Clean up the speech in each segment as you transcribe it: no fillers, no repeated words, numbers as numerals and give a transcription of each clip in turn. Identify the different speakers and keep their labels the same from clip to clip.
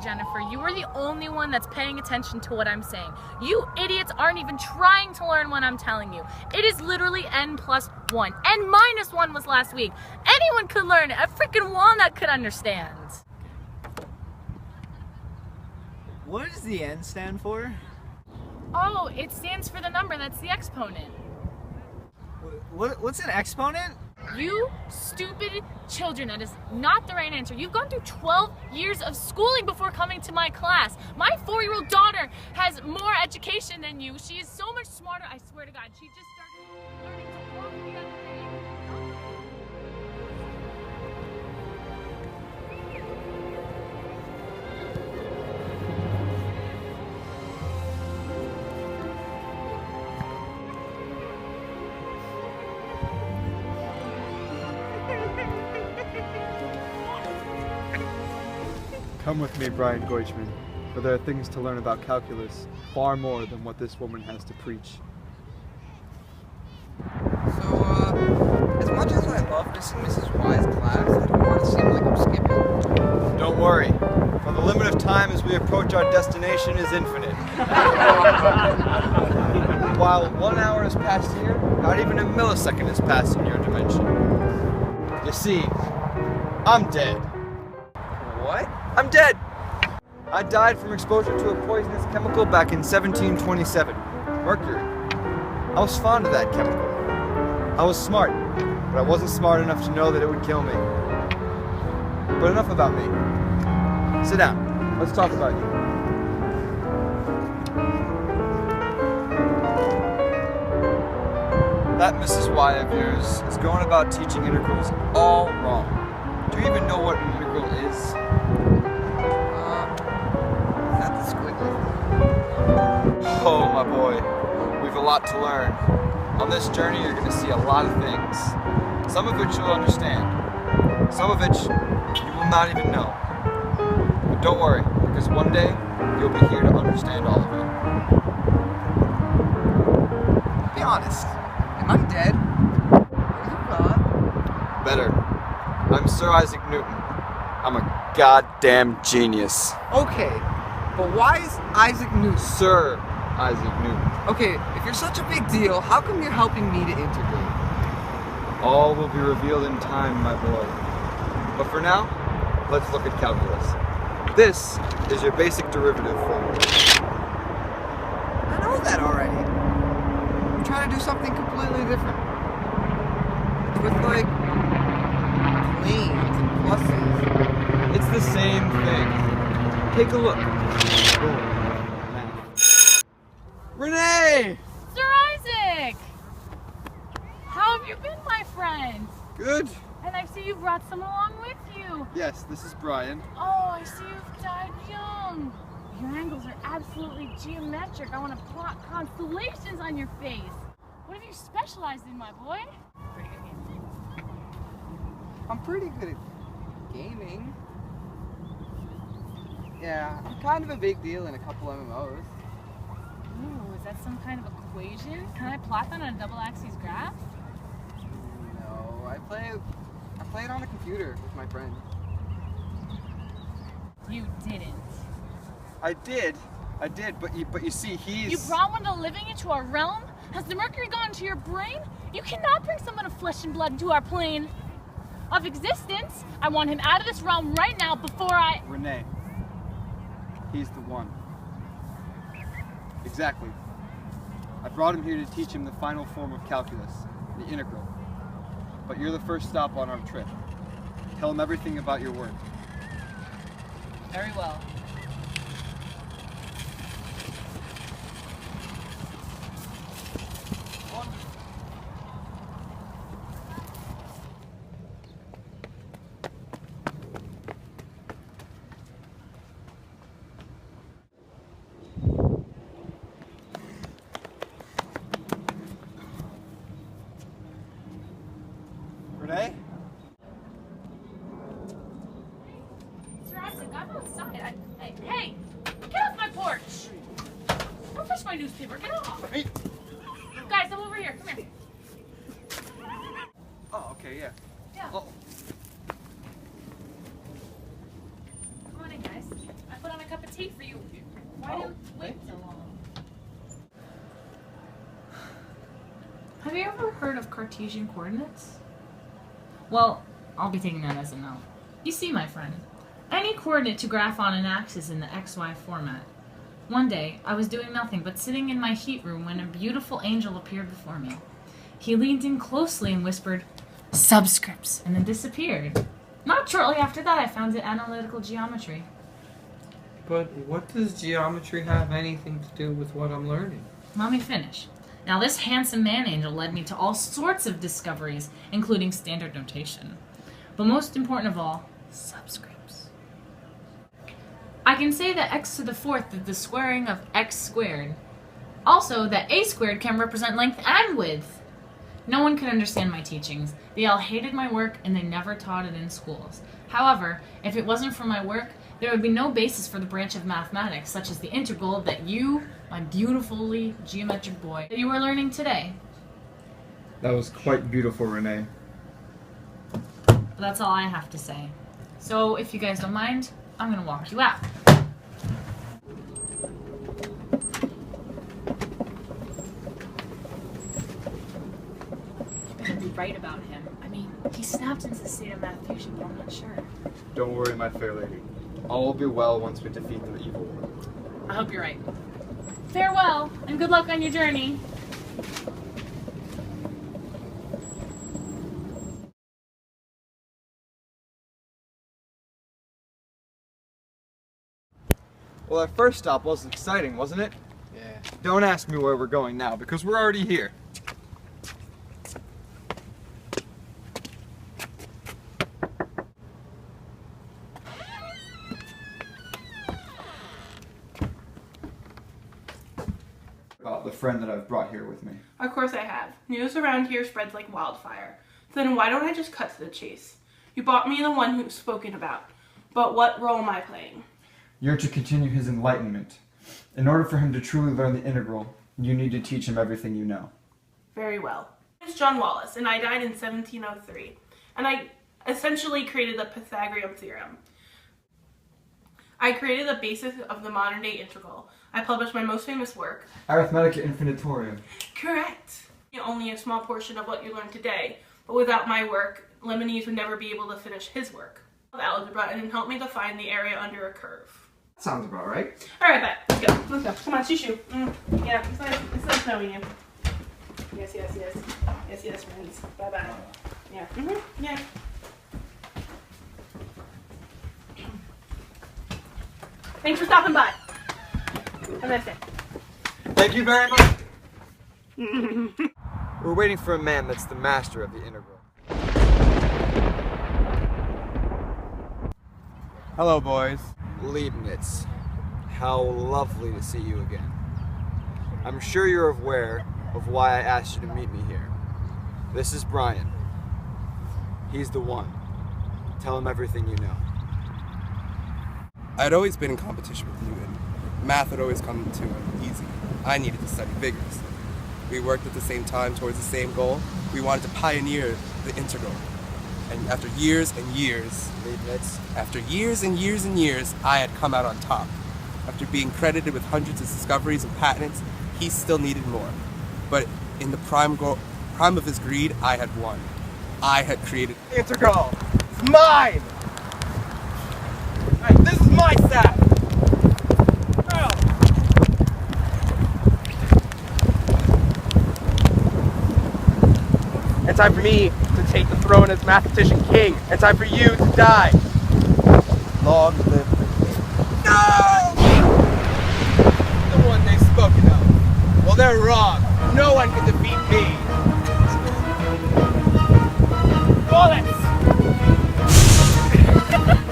Speaker 1: Jennifer. You are the only one that's paying attention to what I'm saying. You idiots aren't even trying to learn what I'm telling you. It is literally n+1. n-1 was last week. Anyone could learn it. A freaking walnut could understand.
Speaker 2: What does the n stand for?
Speaker 1: Oh, it stands for the number that's the exponent.
Speaker 2: What's an exponent?
Speaker 1: You stupid children, that is not the right answer. You've gone through 12 years of schooling before coming to my class. My 4-year-old daughter has more education than you. She is so much smarter, I swear to God. She just started learning to walk the other day.
Speaker 3: Come with me, Brian Goichman, for there are things to learn about calculus far more than what this woman has to preach.
Speaker 4: So, as much as I love missing Mrs. Y's class, I don't want to seem like I'm skipping.
Speaker 3: Don't worry, for the limit of time as we approach our destination is infinite. While 1 hour has passed here, not even a millisecond has passed in your dimension. You see, I'm dead.
Speaker 4: What? I'm dead!
Speaker 3: I died from exposure to a poisonous chemical back in 1727. Mercury. I was fond of that chemical. I was smart, but I wasn't smart enough to know that it would kill me. But enough about me. Sit down. Let's talk about you. That Mrs. Y of yours is going about teaching integrals all wrong. Do you even know what an integral is? Oh, my boy, we've a lot to learn. On this journey, you're going to see a lot of things. Some of which you'll understand. Some of which you will not even know. But don't worry, because one day, you'll be here to understand all of it.
Speaker 4: Be honest, am I dead? Are you not?
Speaker 3: Better. I'm Sir Isaac Newton. I'm a goddamn genius.
Speaker 4: Okay, but why is Isaac Newton?
Speaker 3: Sir Isaac Newton.
Speaker 4: Okay, if you're such a big deal, how come you're helping me to integrate?
Speaker 3: All will be revealed in time, my boy. But for now, let's look at calculus. This is your basic derivative formula.
Speaker 4: I know that already. I'm trying to do something completely different. It's with like planes and pluses.
Speaker 3: It's the same thing. Take a look. Renee!
Speaker 1: Sir Isaac! How have you been, my friend?
Speaker 3: Good.
Speaker 1: And I see you brought some along with you.
Speaker 3: Yes, this is Brian.
Speaker 1: Oh, I see you've died young. Your angles are absolutely geometric. I want to plot constellations on your face. What have you specialized in, my boy? Pretty good game.
Speaker 4: I'm pretty good at gaming. Yeah, I'm kind of a big deal in a couple MMOs.
Speaker 1: Ooh, is that some kind of equation? Can I plot that on a double-axis graph?
Speaker 4: No, I play it on a computer with my friend.
Speaker 1: You didn't.
Speaker 3: I did, but you see, he's...
Speaker 1: You brought one to living into our realm? Has the mercury gone into your brain? You cannot bring someone of flesh and blood into our plane of existence. I want him out of this realm right now before I...
Speaker 3: Renee. He's the one. Exactly. I brought him here to teach him the final form of calculus, the integral. But you're the first stop on our trip. Tell him everything about your work.
Speaker 1: Very well.
Speaker 3: Renee?
Speaker 1: Sir Isaac, I'm outside. Hey! Get off my porch! Don't touch my newspaper. Get off!
Speaker 3: Hey.
Speaker 1: Guys, I'm over here. Come here.
Speaker 3: Oh, okay, yeah.
Speaker 1: Yeah.
Speaker 3: Oh.
Speaker 1: Come on in, guys. I put on my Have you ever heard of Cartesian coordinates? Well, I'll be taking that as a no. You see, my friend, any coordinate to graph on an axis in the XY format. One day, I was doing nothing but sitting in my heat room when a beautiful angel appeared before me. He leaned in closely and whispered, "Subscripts," and then disappeared. Not shortly after that, I found it analytical geometry.
Speaker 5: But what does geometry have anything to do with what I'm learning?
Speaker 1: Let me finish. Now, this handsome man angel led me to all sorts of discoveries, including standard notation. But most important of all, subscripts. I can say that x to the fourth is the squaring of x squared. Also, that a squared can represent length and width. No one could understand my teachings. They all hated my work, and they never taught it in schools. However, if it wasn't for my work, there would be no basis for the branch of mathematics, such as the integral that you, my beautifully geometric boy, that you are learning today.
Speaker 3: That was quite beautiful, Renee.
Speaker 1: But that's all I have to say. So, if you guys don't mind, I'm gonna walk you out. You better be right about him. I mean, he snapped into the state of math fusion, but I'm not sure.
Speaker 3: Don't worry, my fair lady. All will be well once we defeat the evil one.
Speaker 1: I hope you're right. Farewell, and good luck on your journey.
Speaker 3: Well, our first stop was exciting, wasn't it?
Speaker 2: Yeah.
Speaker 3: Don't ask me where we're going now, because we're already here. About the friend that I've brought here with me.
Speaker 6: Of course I have. News around here spreads like wildfire. So then why don't I just cut to the chase? You bought me the one who's spoken about. But what role am I playing?
Speaker 3: You're to continue his enlightenment. In order for him to truly learn the integral, you need to teach him everything you know.
Speaker 6: Very well. It's John Wallace, and I died in 1703. And I essentially created the Pythagorean theorem. I created the basis of the modern day integral. I published my most famous work.
Speaker 3: Arithmetica Infinitorium.
Speaker 6: Correct. Only a small portion of what you learned today, but without my work, Lemonese would never be able to finish his work. Algebra and help me define the area under a curve.
Speaker 4: Sounds about right.
Speaker 6: Alright, back. Let's go. Let's go. Come on, shoo. Yeah, it's nice knowing you. Yes. Yes, friends. Bye-bye. Yeah. Yeah. Thanks for stopping by. Have a nice day.
Speaker 3: Thank you very much. We're waiting for a man that's the master of the integral.
Speaker 7: Hello, boys.
Speaker 3: Leibniz, how lovely to see you again. I'm sure you're aware of why I asked you to meet me here. This is Brian. He's the one. Tell him everything you know.
Speaker 7: I'd always been in competition with Newton. Math had always come to him easy. I needed to study vigorously. We worked at the same time towards the same goal. We wanted to pioneer the integral. And after years and years,
Speaker 3: Leibniz,
Speaker 7: after years and years and years, I had come out on top. After being credited with hundreds of discoveries and patents, he still needed more. But in the prime of his greed, I had won. I had created the integral. It's mine! Alright, this is my side! It's time for me to take the throne as mathematician king. It's time for you to die. Long live the king. No! The one they've spoken of. Well, they're wrong. No one can defeat me. Bullets!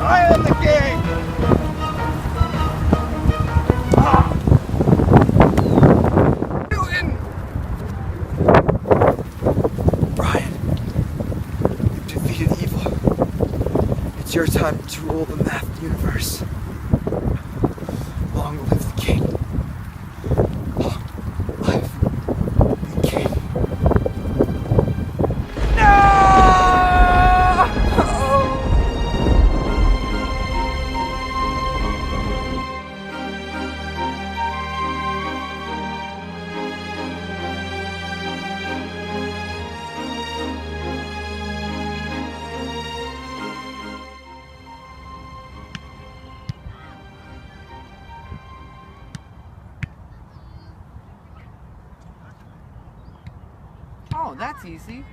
Speaker 7: I am the king! Newton! Brian, you've defeated evil. It's your time to rule the math universe. Long live the king. Long live the king. No!
Speaker 4: that's easy.